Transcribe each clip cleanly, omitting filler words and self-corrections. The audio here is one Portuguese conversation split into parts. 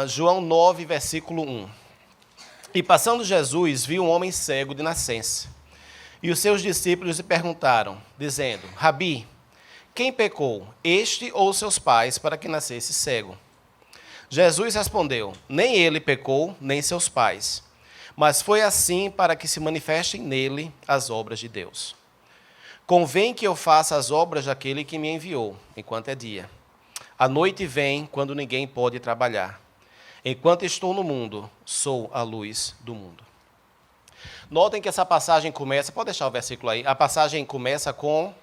João 9, versículo 1. E passando Jesus, viu um homem cego de nascença. E os seus discípulos lhe perguntaram, dizendo, Rabi, quem pecou, este ou seus pais, para que nascesse cego? Jesus respondeu, nem ele pecou, nem seus pais, mas foi assim para que se manifestem nele as obras de Deus. Convém que eu faça as obras daquele que me enviou, enquanto é dia. A noite vem, quando ninguém pode trabalhar. Enquanto estou no mundo, sou a luz do mundo. Notem que essa passagem começa, pode deixar o versículo aí, a passagem começa com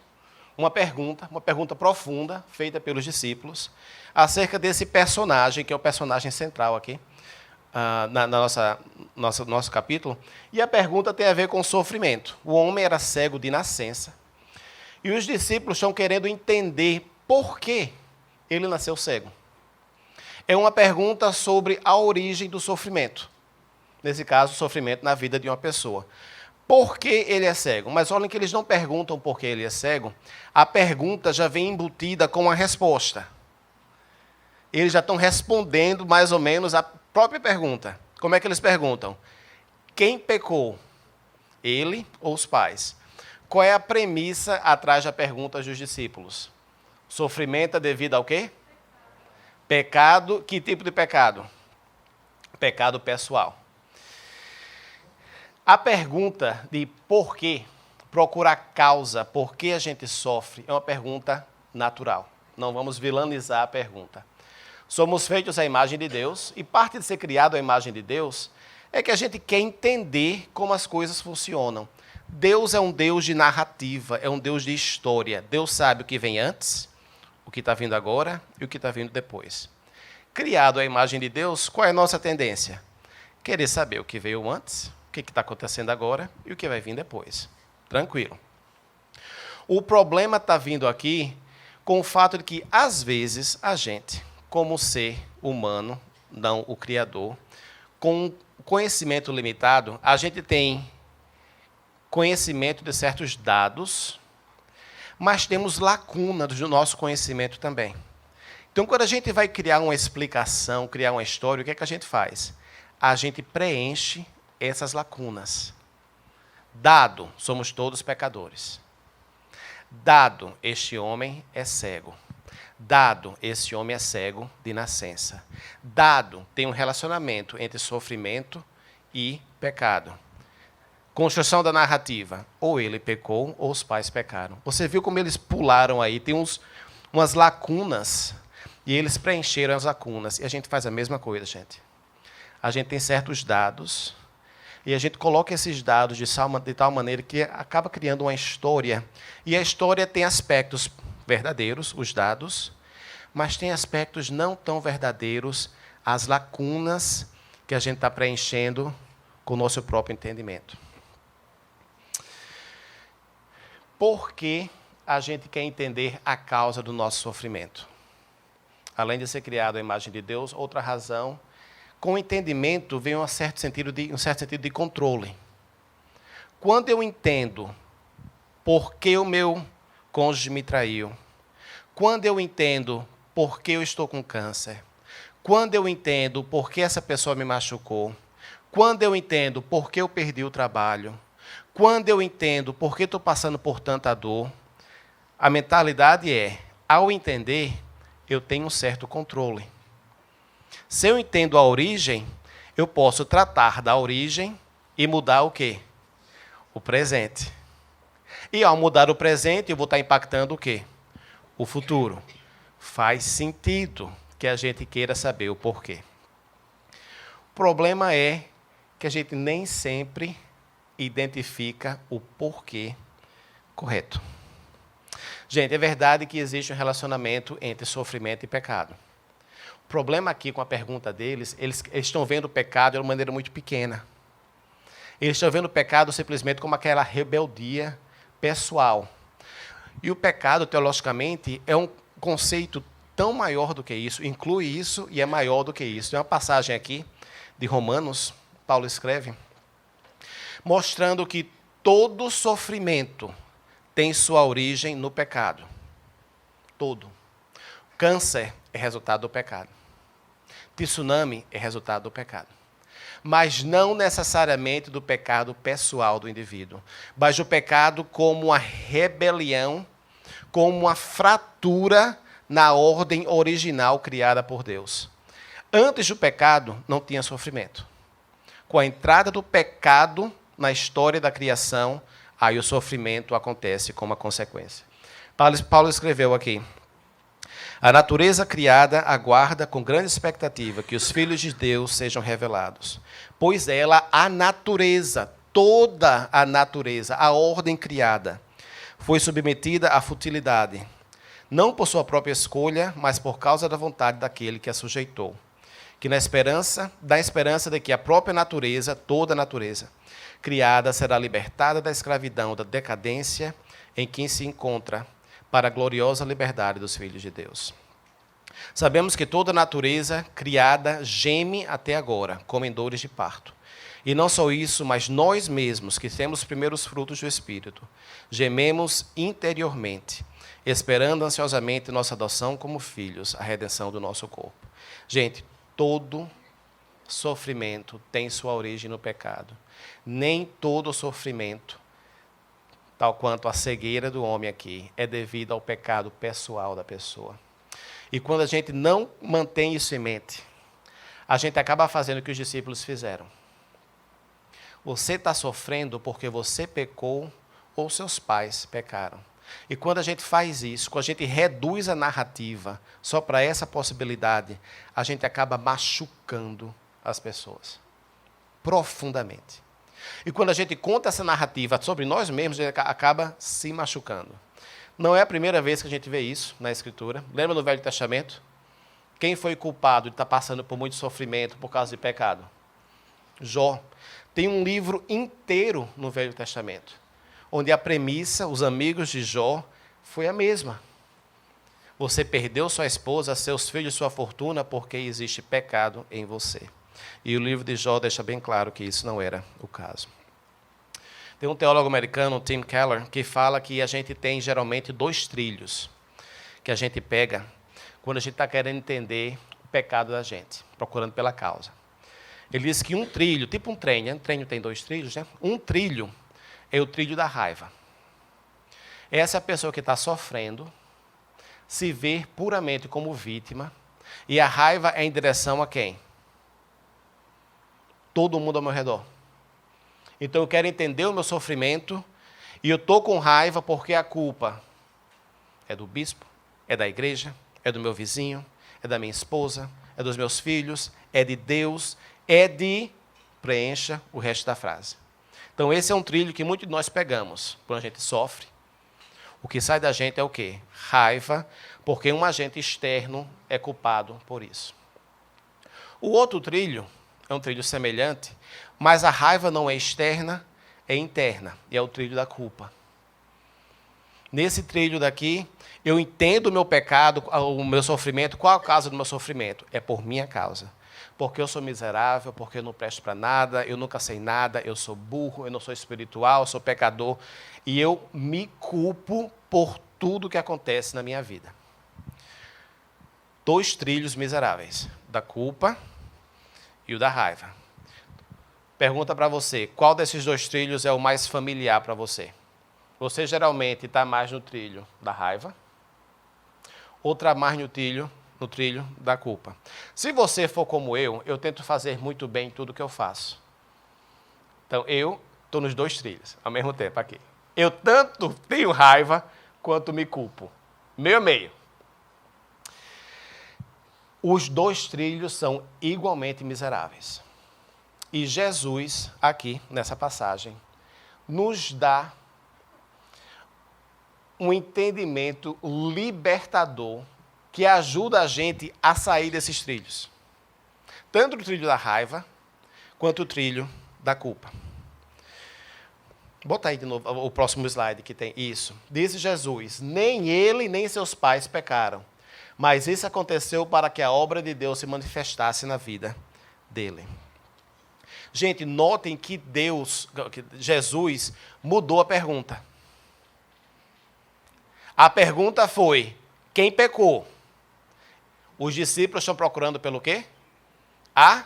uma pergunta profunda, feita pelos discípulos, acerca desse personagem, que é o personagem central aqui, nosso capítulo. E a pergunta tem a ver com sofrimento. O homem era cego de nascença, e os discípulos estão querendo entender por que ele nasceu cego. É uma pergunta sobre a origem do sofrimento. Nesse caso, o sofrimento na vida de uma pessoa. Por que ele é cego? Mas olhem que eles não perguntam por que ele é cego. A pergunta já vem embutida com a resposta. Eles já estão respondendo mais ou menos a própria pergunta. Como é que eles perguntam? Quem pecou? Ele ou os pais? Qual é a premissa atrás da pergunta dos discípulos? Sofrimento é devido ao quê? Pecado. Que tipo de pecado? Pecado pessoal. A pergunta de por quê, procurar causa, por que a gente sofre, é uma pergunta natural. Não vamos vilanizar a pergunta. Somos feitos à imagem de Deus, e parte de ser criado à imagem de Deus é que a gente quer entender como as coisas funcionam. Deus é um Deus de narrativa, é um Deus de história. Deus sabe o que vem antes, o que está vindo agora e o que está vindo depois. Criado à imagem de Deus, qual é a nossa tendência? Querer saber o que veio antes, o que está acontecendo agora e o que vai vir depois. Tranquilo. O problema está vindo aqui com o fato de que, às vezes, a gente, como ser humano, não o Criador, com conhecimento limitado, a gente tem conhecimento de certos dados, mas temos lacunas do nosso conhecimento também. Então, quando a gente vai criar uma explicação, criar uma história, o que é que a gente faz? A gente preenche essas lacunas. Dado, somos todos pecadores. Dado, este homem é cego. Dado, esse homem é cego de nascença. Dado, tem um relacionamento entre sofrimento e pecado. Construção da narrativa. Ou ele pecou, ou os pais pecaram. Você viu como eles pularam aí? Tem umas lacunas, e eles preencheram as lacunas. E a gente faz a mesma coisa, gente. A gente tem certos dados, e a gente coloca esses dados de tal maneira que acaba criando uma história. E a história tem aspectos verdadeiros, os dados, mas tem aspectos não tão verdadeiros, as lacunas que a gente está preenchendo com o nosso próprio entendimento. Por que a gente quer entender a causa do nosso sofrimento? Além de ser criado à imagem de Deus, outra razão, com o entendimento vem um certo sentido de controle. Quando eu entendo por que o meu cônjuge me traiu, quando eu entendo por que eu estou com câncer, quando eu entendo por que essa pessoa me machucou, quando eu entendo por que eu perdi o trabalho, quando eu entendo por que estou passando por tanta dor, a mentalidade é, ao entender, eu tenho um certo controle. Se eu entendo a origem, eu posso tratar da origem e mudar o quê? O presente. E ao mudar o presente, eu vou estar impactando o quê? O futuro. Faz sentido que a gente queira saber o porquê. O problema é que a gente nem sempre identifica o porquê correto. Gente, é verdade que existe um relacionamento entre sofrimento e pecado. O problema aqui com a pergunta deles, eles estão vendo o pecado de uma maneira muito pequena. Eles estão vendo o pecado simplesmente como aquela rebeldia pessoal. E o pecado, teologicamente, é um conceito tão maior do que isso, inclui isso e é maior do que isso. Tem uma passagem aqui de Romanos, Paulo escreve, mostrando que todo sofrimento tem sua origem no pecado. Todo. Câncer é resultado do pecado. Tsunami é resultado do pecado. Mas não necessariamente do pecado pessoal do indivíduo, mas do pecado como uma rebelião, como uma fratura na ordem original criada por Deus. Antes do pecado, não tinha sofrimento. Com a entrada do pecado na história da criação, aí o sofrimento acontece como a consequência. Paulo escreveu aqui: a natureza criada aguarda com grande expectativa que os filhos de Deus sejam revelados. Pois ela, a natureza, toda a natureza, a ordem criada, foi submetida à futilidade, não por sua própria escolha, mas por causa da vontade daquele que a sujeitou. Que da esperança de que a própria natureza, toda a natureza, criada será libertada da escravidão, da decadência em que se encontra, para a gloriosa liberdade dos filhos de Deus. Sabemos que toda a natureza criada geme até agora, como em dores de parto. E não só isso, mas nós mesmos, que temos os primeiros frutos do Espírito, gememos interiormente, esperando ansiosamente nossa adoção como filhos, a redenção do nosso corpo. Gente, todo sofrimento tem sua origem no pecado. Nem todo sofrimento, tal quanto a cegueira do homem aqui, é devido ao pecado pessoal da pessoa. E quando a gente não mantém isso em mente, a gente acaba fazendo o que os discípulos fizeram. Você está sofrendo porque você pecou ou seus pais pecaram. E quando a gente faz isso, quando a gente reduz a narrativa só para essa possibilidade, a gente acaba machucando as pessoas profundamente. E quando a gente conta essa narrativa sobre nós mesmos, a gente acaba se machucando. Não é a primeira vez que a gente vê isso na Escritura. Lembra no Velho Testamento? Quem foi culpado de estar passando por muito sofrimento por causa de pecado? Jó. Tem um livro inteiro no Velho Testamento, onde a premissa, os amigos de Jó, foi a mesma. Você perdeu sua esposa, seus filhos, sua fortuna, porque existe pecado em você. E o livro de Jó deixa bem claro que isso não era o caso. Tem um teólogo americano, Tim Keller, que fala que a gente tem geralmente 2 trilhos que a gente pega quando a gente está querendo entender o pecado da gente, procurando pela causa. Ele diz que um trilho, tipo um trem, né? Um trem tem 2 trilhos, né? Um trilho é o trilho da raiva. Essa é a pessoa que está sofrendo, se vê puramente como vítima, e a raiva é em direção a quem? Todo mundo ao meu redor. Então eu quero entender o meu sofrimento, e eu estou com raiva porque a culpa é do bispo, é da igreja, é do meu vizinho, é da minha esposa, é dos meus filhos, é de Deus, é de... preencha o resto da frase. Então esse é um trilho que muitos de nós pegamos quando a gente sofre. O que sai da gente é o quê? Raiva, porque um agente externo é culpado por isso. O outro trilho é um trilho semelhante, mas a raiva não é externa, é interna, e é o trilho da culpa. Nesse trilho daqui, eu entendo o meu pecado, o meu sofrimento. Qual a causa do meu sofrimento? É por minha causa. Porque eu sou miserável, porque eu não presto para nada, eu nunca sei nada, eu sou burro, eu não sou espiritual, eu sou pecador. E eu me culpo por tudo que acontece na minha vida. 2 trilhos miseráveis, da culpa e o da raiva. Pergunta para você, qual desses 2 trilhos é o mais familiar para você? Você geralmente está mais no trilho da raiva, ou está mais no trilho da culpa. Se você for como eu tento fazer muito bem tudo que eu faço. Então, eu estou nos 2 trilhos, ao mesmo tempo aqui. Eu tanto tenho raiva, quanto me culpo. Meio a meio. Os 2 trilhos são igualmente miseráveis. E Jesus, aqui, nessa passagem, nos dá um entendimento libertador que ajuda a gente a sair desses trilhos. Tanto o trilho da raiva, quanto o trilho da culpa. Bota aí de novo o próximo slide que tem isso. Disse Jesus, nem ele nem seus pais pecaram, mas isso aconteceu para que a obra de Deus se manifestasse na vida dele. Gente, notem que Jesus mudou a pergunta. A pergunta foi, quem pecou? Os discípulos estão procurando pelo quê? a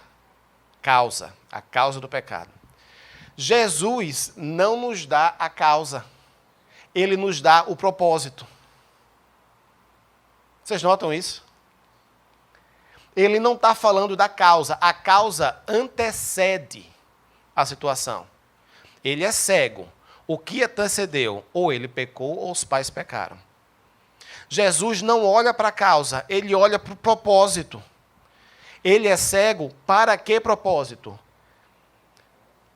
causa do pecado. Jesus não nos dá a causa, ele nos dá o propósito. Vocês notam isso? Ele não está falando da causa, a causa antecede a situação. Ele é cego. O que antecedeu? Ou ele pecou ou os pais pecaram. Jesus não olha para a causa, ele olha para o propósito. Ele é cego para que propósito?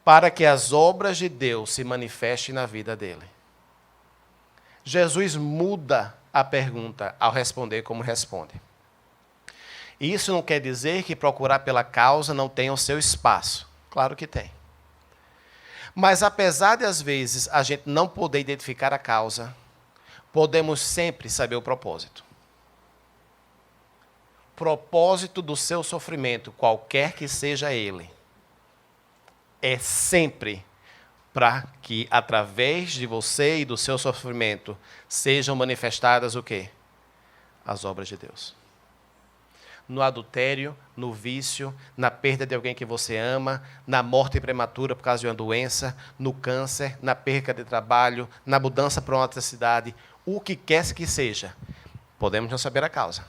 Para que as obras de Deus se manifestem na vida dele. Jesus muda a pergunta ao responder como responde. Isso não quer dizer que procurar pela causa não tenha o seu espaço. Claro que tem. Mas apesar de, às vezes, a gente não poder identificar a causa, podemos sempre saber o propósito. Propósito do seu sofrimento, qualquer que seja ele, é sempre para que, através de você e do seu sofrimento, sejam manifestadas o quê? As obras de Deus. No adultério, no vício, na perda de alguém que você ama, na morte prematura por causa de uma doença, no câncer, na perca de trabalho, na mudança para outra cidade, o que quer que seja. Podemos não saber a causa,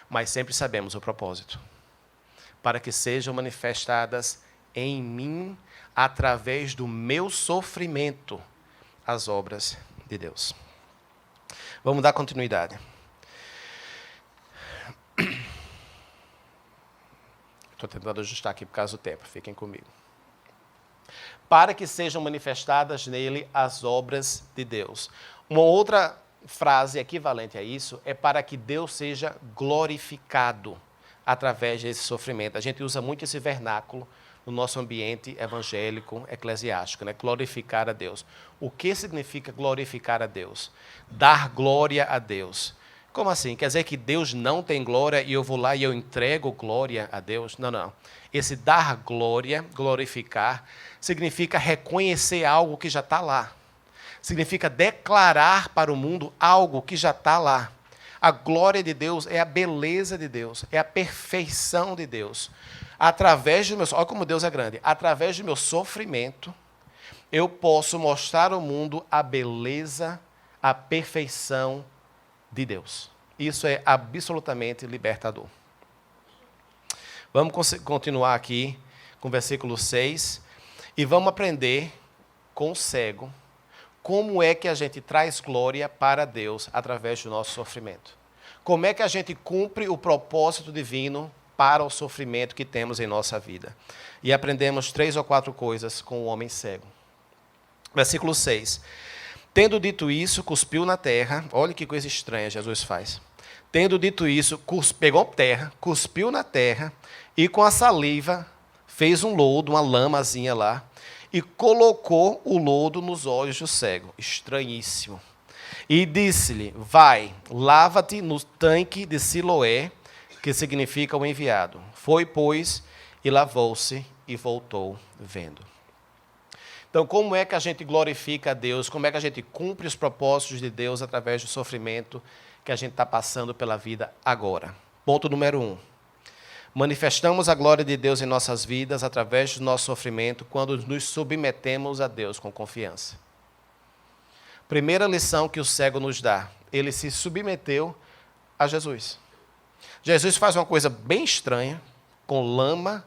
mas sempre sabemos o propósito. Para que sejam manifestadas em mim, através do meu sofrimento, as obras de Deus. Vamos dar continuidade. Estou tentando ajustar aqui por causa do tempo, fiquem comigo. Para que sejam manifestadas nele as obras de Deus. Uma outra frase equivalente a isso é para que Deus seja glorificado através desse sofrimento. A gente usa muito esse vernáculo no nosso ambiente evangélico, eclesiástico, né? Glorificar a Deus. O que significa glorificar a Deus? Dar glória a Deus. Como assim? Quer dizer que Deus não tem glória e eu vou lá e eu entrego glória a Deus? Não, não. Esse dar glória, glorificar, significa reconhecer algo que já está lá. Significa declarar para o mundo algo que já está lá. A glória de Deus é a beleza de Deus, é a perfeição de Deus. Através do meu, olha como Deus é grande. Através do meu sofrimento, eu posso mostrar ao mundo a beleza, a perfeição de Deus. Isso é absolutamente libertador. Vamos continuar aqui com o versículo 6 e vamos aprender com o cego como é que a gente traz glória para Deus através do nosso sofrimento. Como é que a gente cumpre o propósito divino para o sofrimento que temos em nossa vida. E aprendemos 3 ou 4 coisas com o homem cego. Versículo 6. Tendo dito isso, cuspiu na terra. Olha que coisa estranha Jesus faz. Tendo dito isso, pegou terra, cuspiu na terra e com a saliva fez um lodo, uma lamazinha lá, e colocou o lodo nos olhos do cego. Estranhíssimo. E disse-lhe, vai, lava-te no tanque de Siloé, que significa o enviado. Foi, pois, e lavou-se e voltou vendo. Então, como é que a gente glorifica a Deus? Como é que a gente cumpre os propósitos de Deus através do sofrimento que a gente está passando pela vida agora? Ponto número 1. Manifestamos a glória de Deus em nossas vidas através do nosso sofrimento quando nos submetemos a Deus com confiança. Primeira lição que o cego nos dá, ele se submeteu a Jesus. Jesus faz uma coisa bem estranha, com lama,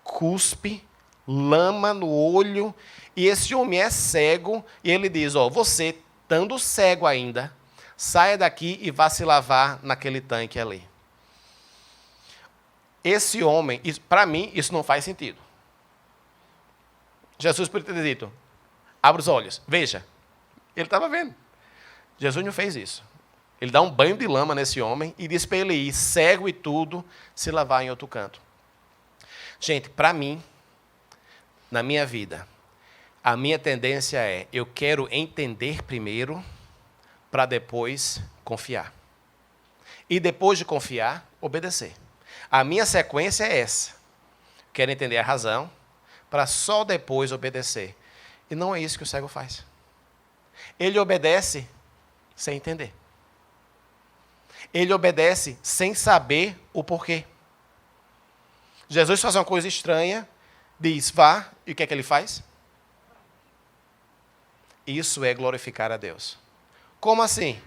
cuspe, lama no olho, e esse homem é cego, e ele diz, você, estando cego ainda, saia daqui e vá se lavar naquele tanque ali. Esse homem, para mim, isso não faz sentido. Jesus poderia ter dito, abra os olhos, veja. Ele estava vendo. Jesus não fez isso. Ele dá um banho de lama nesse homem e diz para ele ir, cego e tudo, se lavar em outro canto. Gente, para mim, na minha vida, a minha tendência é, eu quero entender primeiro, para depois confiar. E depois de confiar, obedecer. A minha sequência é essa. Quero entender a razão, para só depois obedecer. E não é isso que o cego faz. Ele obedece sem entender. Ele obedece sem saber o porquê. Jesus faz uma coisa estranha, diz, vá, e o que é que ele faz? Isso é glorificar a Deus. Como assim?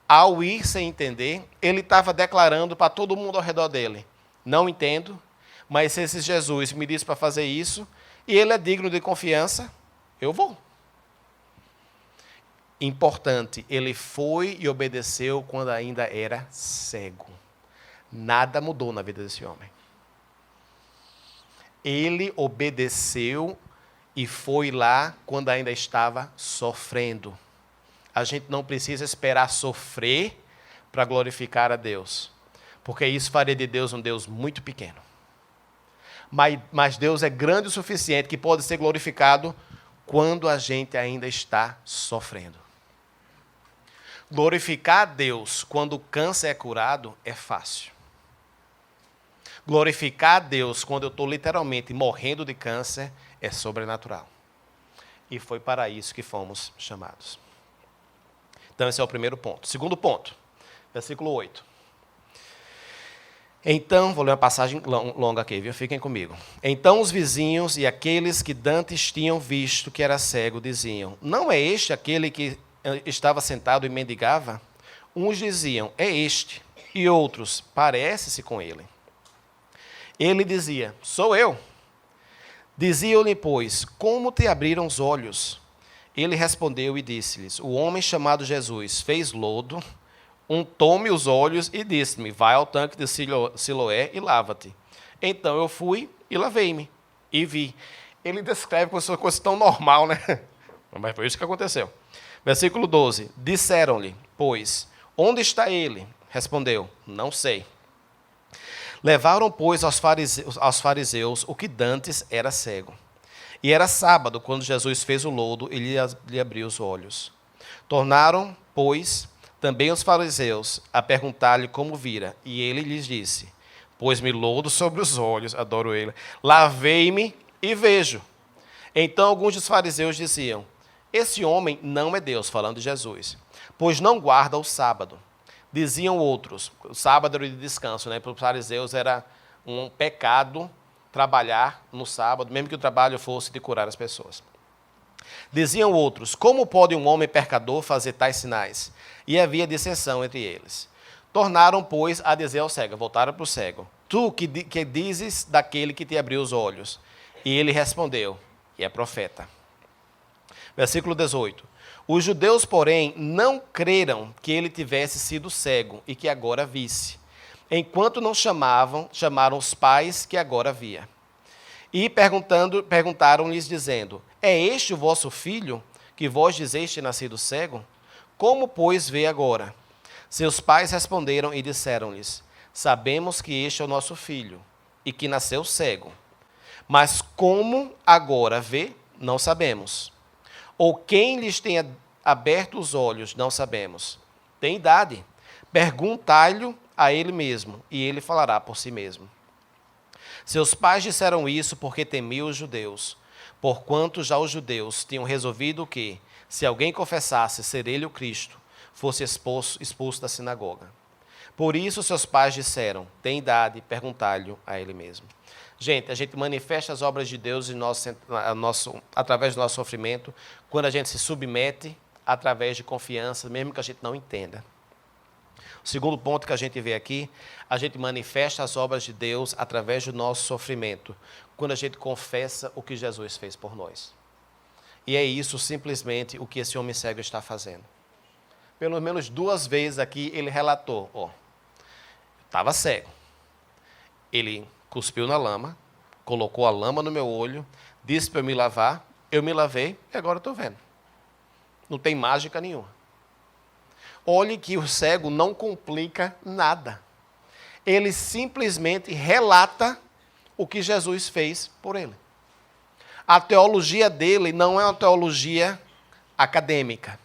Ao ir sem entender, ele estava declarando para todo mundo ao redor dele, não entendo, mas se esse Jesus me disse para fazer isso, e ele é digno de confiança, eu vou. Importante, ele foi e obedeceu quando ainda era cego. Nada mudou na vida desse homem. Ele obedeceu e foi lá quando ainda estava sofrendo. A gente não precisa esperar sofrer para glorificar a Deus, porque isso faria de Deus um Deus muito pequeno. Mas Deus é grande o suficiente que pode ser glorificado quando a gente ainda está sofrendo. Glorificar a Deus quando o câncer é curado é fácil. Glorificar a Deus quando eu estou literalmente morrendo de câncer é sobrenatural. E foi para isso que fomos chamados. Então esse é o primeiro ponto. Segundo ponto, versículo 8. Então, vou ler uma passagem longa aqui, viu? Fiquem comigo. Então os vizinhos e aqueles que dantes tinham visto que era cego diziam, não é este aquele que estava sentado e mendigava? Uns diziam, é este. E outros, parece-se com ele. Ele dizia, sou eu. Diziam-lhe, pois, como te abriram os olhos? Ele respondeu e disse-lhes, o homem chamado Jesus fez lodo, untou-me os olhos e disse-me, vai ao tanque de Siloé e lava-te. Então eu fui e lavei-me e vi. Ele descreve como se fosse uma coisa tão normal, né? Mas foi isso que aconteceu. Versículo 12. Disseram-lhe, pois, onde está ele? Respondeu, não sei. Levaram, pois, aos fariseus o que dantes era cego. E era sábado, quando Jesus fez o lodo e lhe abriu os olhos. Tornaram, pois, também os fariseus a perguntar-lhe como vira. E ele lhes disse, pôs-me lodo sobre os olhos, adoro ele, lavei-me e vejo. Então alguns dos fariseus diziam, esse homem não é Deus, falando de Jesus, pois não guarda o sábado. Diziam outros, o sábado era o de descanso, né? Para os fariseus era um pecado trabalhar no sábado, mesmo que o trabalho fosse de curar as pessoas. Diziam outros, como pode um homem pecador fazer tais sinais? E havia dissensão entre eles. Tornaram, pois, a dizer ao cego, voltaram para o cego, tu que dizes daquele que te abriu os olhos? E ele respondeu, e é profeta. Versículo 18. Os judeus, porém, não creram que ele tivesse sido cego e que agora visse. Enquanto não chamaram os pais que agora via. E perguntaram-lhes, dizendo, é este o vosso filho, que vós dizeste nascido cego? Como, pois, vê agora? Seus pais responderam e disseram-lhes, sabemos que este é o nosso filho, e que nasceu cego. Mas como agora vê, não sabemos. Ou quem lhes tenha aberto os olhos, não sabemos. Tem idade. Perguntai-lhe a ele mesmo, e ele falará por si mesmo. Seus pais disseram isso porque temiam os judeus, porquanto já os judeus tinham resolvido que, se alguém confessasse ser ele o Cristo, fosse expulso da sinagoga. Por isso seus pais disseram, tem idade, perguntai-lhe a ele mesmo. Gente, a gente manifesta as obras de Deus através do nosso sofrimento, quando a gente se submete através de confiança, mesmo que a gente não entenda. O segundo ponto que a gente vê aqui, a gente manifesta as obras de Deus através do nosso sofrimento, quando a gente confessa o que Jesus fez por nós. E é isso simplesmente o que esse homem cego está fazendo. Pelo menos 2 vezes aqui ele relatou, estava cego. Ele cuspiu na lama, colocou a lama no meu olho, disse para eu me lavar, eu me lavei e agora estou vendo. Não tem mágica nenhuma. Olhe que o cego não complica nada. Ele simplesmente relata o que Jesus fez por ele. A teologia dele não é uma teologia acadêmica.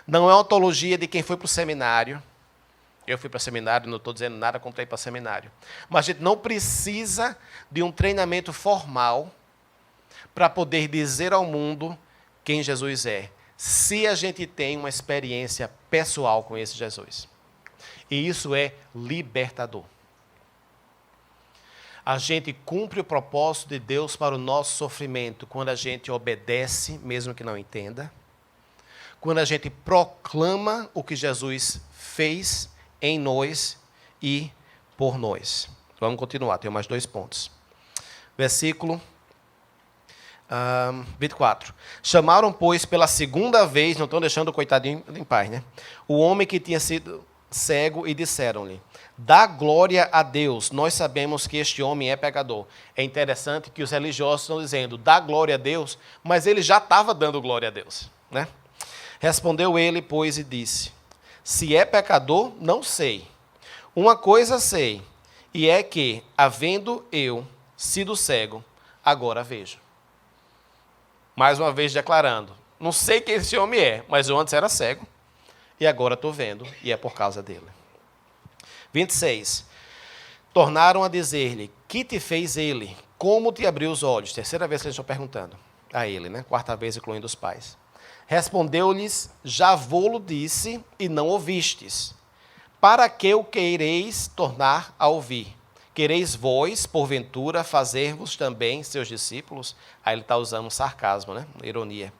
Não é uma teologia de quem foi para o seminário. Eu fui para seminário, não estou dizendo nada contra ir para seminário. Mas a gente não precisa de um treinamento formal para poder dizer ao mundo quem Jesus é, se a gente tem uma experiência pessoal com esse Jesus. E isso é libertador. A gente cumpre o propósito de Deus para o nosso sofrimento quando a gente obedece, mesmo que não entenda. Quando a gente proclama o que Jesus fez em nós e por nós. Vamos continuar, tenho mais 2 pontos. Versículo 24. Chamaram, pois, pela segunda vez, não estão deixando o coitadinho em paz, né? O homem que tinha sido cego e disseram-lhe: dá glória a Deus, nós sabemos que este homem é pecador. É interessante que os religiosos estão dizendo, dá glória a Deus, mas ele já estava dando glória a Deus, né? Respondeu ele, pois, e disse: se é pecador, não sei. Uma coisa sei, e é que, havendo eu sido cego, agora vejo. Mais uma vez declarando, não sei quem esse homem é, mas eu antes era cego, e agora estou vendo, e é por causa dele. 26. Tornaram a dizer-lhe: que te fez ele? Como te abriu os olhos? Terceira vez que eles estão perguntando a ele, né? Quarta vez incluindo os pais. Respondeu-lhes: já vô-lo disse, e não ouvistes. Para que o quereis tornar a ouvir? Quereis vós, porventura, fazer-vos também seus discípulos? Aí ele está usando sarcasmo, né? Ironia.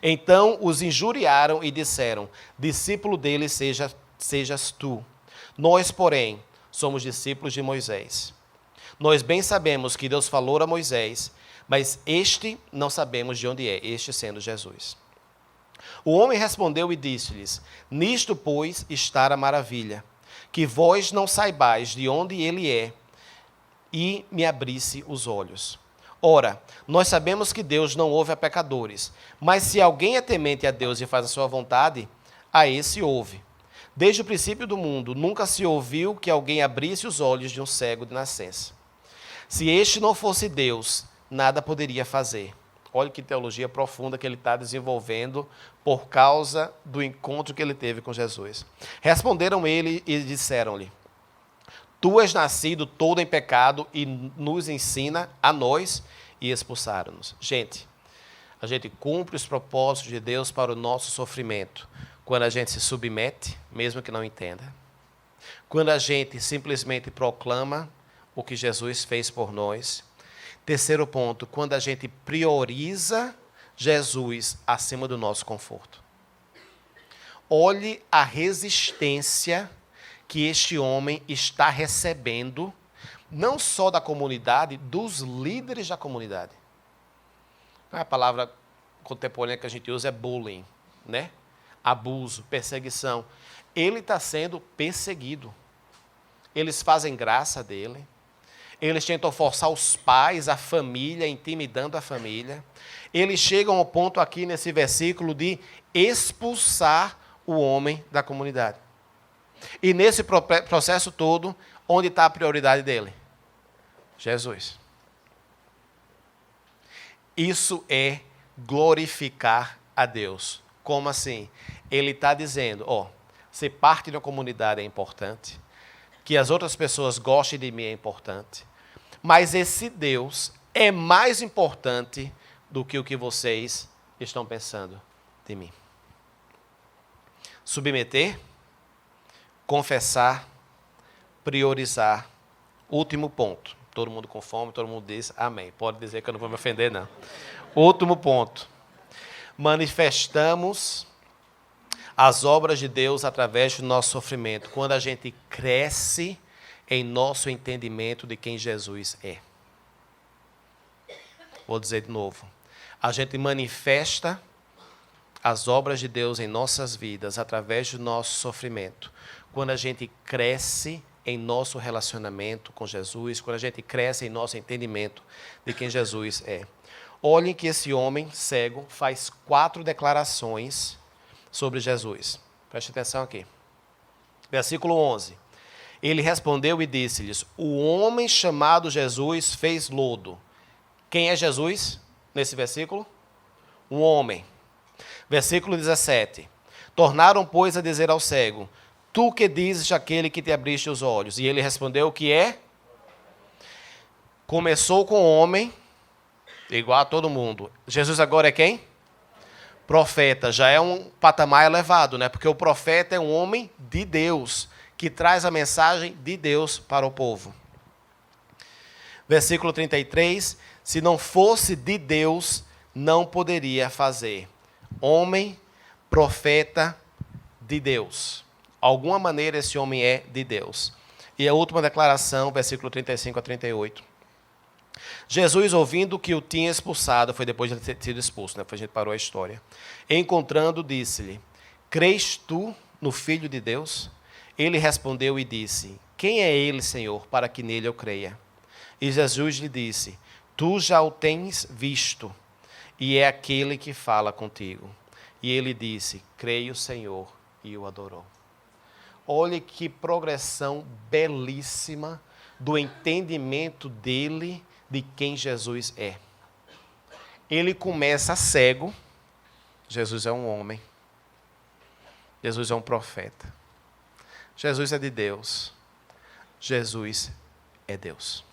Então os injuriaram e disseram: discípulo dele sejas tu. Nós, porém, somos discípulos de Moisés. Nós bem sabemos que Deus falou a Moisés, mas este não sabemos de onde é, este sendo Jesus. O homem respondeu e disse-lhes: nisto, pois, está a maravilha, que vós não saibais de onde ele é, e me abrisse os olhos. Ora, nós sabemos que Deus não ouve a pecadores, mas se alguém é temente a Deus e faz a sua vontade, a esse ouve. Desde o princípio do mundo, nunca se ouviu que alguém abrisse os olhos de um cego de nascença. Se este não fosse Deus, nada poderia fazer. Olha que teologia profunda que ele está desenvolvendo por causa do encontro que ele teve com Jesus. Responderam ele e disseram-lhe: tu és nascido todo em pecado e nos ensina a nós, e expulsaram-nos. Gente, a gente cumpre os propósitos de Deus para o nosso sofrimento quando a gente se submete, mesmo que não entenda. Quando a gente simplesmente proclama o que Jesus fez por nós. Terceiro ponto, quando a gente prioriza Jesus acima do nosso conforto. Olhe a resistência que este homem está recebendo, não só da comunidade, dos líderes da comunidade. A palavra contemporânea que a gente usa é bullying, né? Abuso, perseguição. Ele está sendo perseguido. Eles fazem graça dele. Eles tentam forçar os pais, a família, intimidando a família. Eles chegam ao ponto aqui nesse versículo de expulsar o homem da comunidade. E nesse processo todo, onde está a prioridade dele? Jesus. Isso é glorificar a Deus. Como assim? Ele está dizendo, ser parte de uma comunidade é importante, que as outras pessoas gostem de mim é importante, mas esse Deus é mais importante do que o que vocês estão pensando de mim. Submeter, confessar, priorizar. Último ponto. Todo mundo com fome, todo mundo diz amém. Pode dizer que eu não vou me ofender, não. Último ponto. Manifestamos as obras de Deus através do nosso sofrimento, quando a gente cresce em nosso entendimento de quem Jesus é. Vou dizer de novo. A gente manifesta as obras de Deus em nossas vidas através do nosso sofrimento, quando a gente cresce em nosso relacionamento com Jesus, quando a gente cresce em nosso entendimento de quem Jesus é. Olhem que esse homem cego faz 4 declarações sobre Jesus. Preste atenção aqui. Versículo 11. Ele respondeu e disse-lhes: o homem chamado Jesus fez lodo. Quem é Jesus nesse versículo? Um homem. Versículo 17. Tornaram, pois, a dizer ao cego: tu que dizes aquele que te abriste os olhos? E ele respondeu: o que é? Começou com o homem, igual a todo mundo. Jesus agora é quem? Profeta. Já é um patamar elevado, né? Porque o profeta é um homem de Deus, que traz a mensagem de Deus para o povo. Versículo 33, se não fosse de Deus, não poderia fazer. Homem, profeta de Deus. Alguma maneira esse homem é de Deus. E a última declaração, versículo 35 a 38. Jesus, ouvindo que o tinha expulsado, foi depois de ter sido expulso, né? A gente parou a história. Encontrando, disse-lhe, crês tu no Filho de Deus? Ele respondeu e disse, quem é ele, Senhor, para que nele eu creia? E Jesus lhe disse, tu já o tens visto, e é aquele que fala contigo. E ele disse, creio, Senhor, e o adorou. Olhe que progressão belíssima do entendimento dele de quem Jesus é. Ele começa cego. Jesus é um homem. Jesus é um profeta. Jesus é de Deus. Jesus é Deus.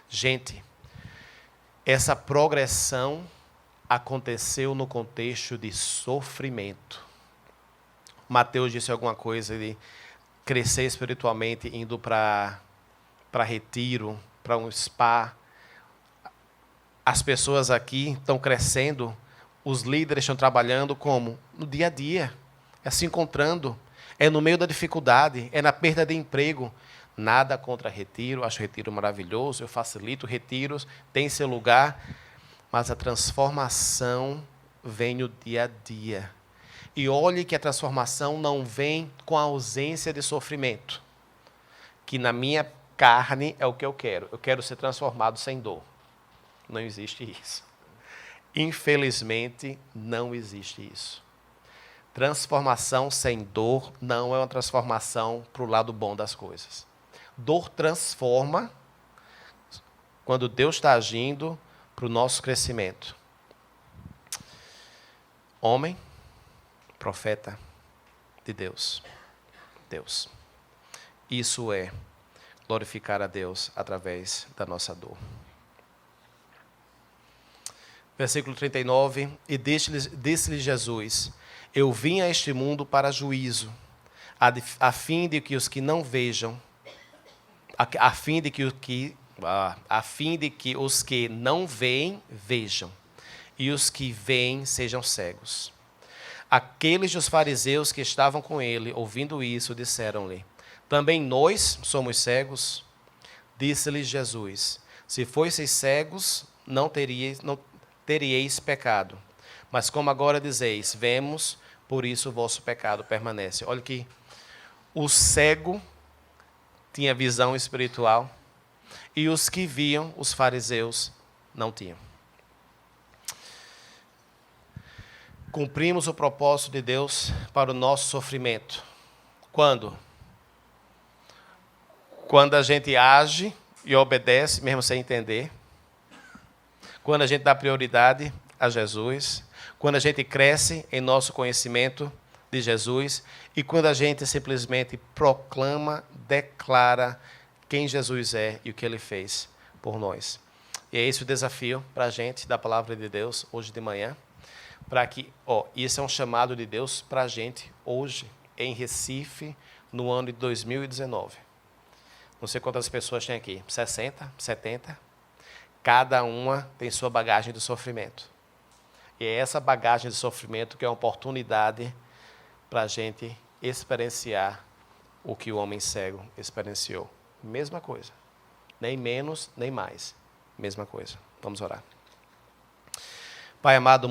Gente, essa progressão aconteceu no contexto de sofrimento. Mateus disse alguma coisa de crescer espiritualmente indo para retiro, para um spa. As pessoas aqui estão crescendo, os líderes estão trabalhando como? No dia a dia, é se encontrando, é no meio da dificuldade, é na perda de emprego. Nada contra retiro, acho retiro maravilhoso, eu facilito retiros, tem seu lugar, mas a transformação vem no dia a dia. E olhe que a transformação não vem com a ausência de sofrimento. Que na minha carne é o que eu quero. Eu quero ser transformado sem dor. Não existe isso. Infelizmente, não existe isso. Transformação sem dor não é uma transformação para o lado bom das coisas. Dor transforma quando Deus está agindo para o nosso crescimento. Homem, profeta de Deus. Deus. Isso é glorificar a Deus através da nossa dor. Versículo 39, e disse-lhe Jesus, eu vim a este mundo para juízo, a fim de que os que não vejam, a fim de que os que não veem, vejam, e os que veem sejam cegos. Aqueles dos fariseus que estavam com ele, ouvindo isso, disseram-lhe, também nós somos cegos? Disse-lhes Jesus, se fosseis cegos, não teríeis pecado. Mas como agora dizeis, vemos, por isso o vosso pecado permanece. Olha que o cego tinha visão espiritual e os que viam, os fariseus, não tinham. Cumprimos o propósito de Deus para o nosso sofrimento. Quando? Quando a gente age e obedece, mesmo sem entender. Quando a gente dá prioridade a Jesus. Quando a gente cresce em nosso conhecimento de Jesus. E quando a gente simplesmente proclama, declara quem Jesus é e o que Ele fez por nós. E é esse o desafio para a gente da palavra de Deus hoje de manhã. Para que, isso é um chamado de Deus para a gente hoje, em Recife, no ano de 2019. Não sei quantas pessoas tem aqui, 60, 70. Cada uma tem sua bagagem de sofrimento. E é essa bagagem de sofrimento que é uma oportunidade para a gente experienciar o que o homem cego experienciou. Mesma coisa. Nem menos, nem mais. Mesma coisa. Vamos orar. Pai amado,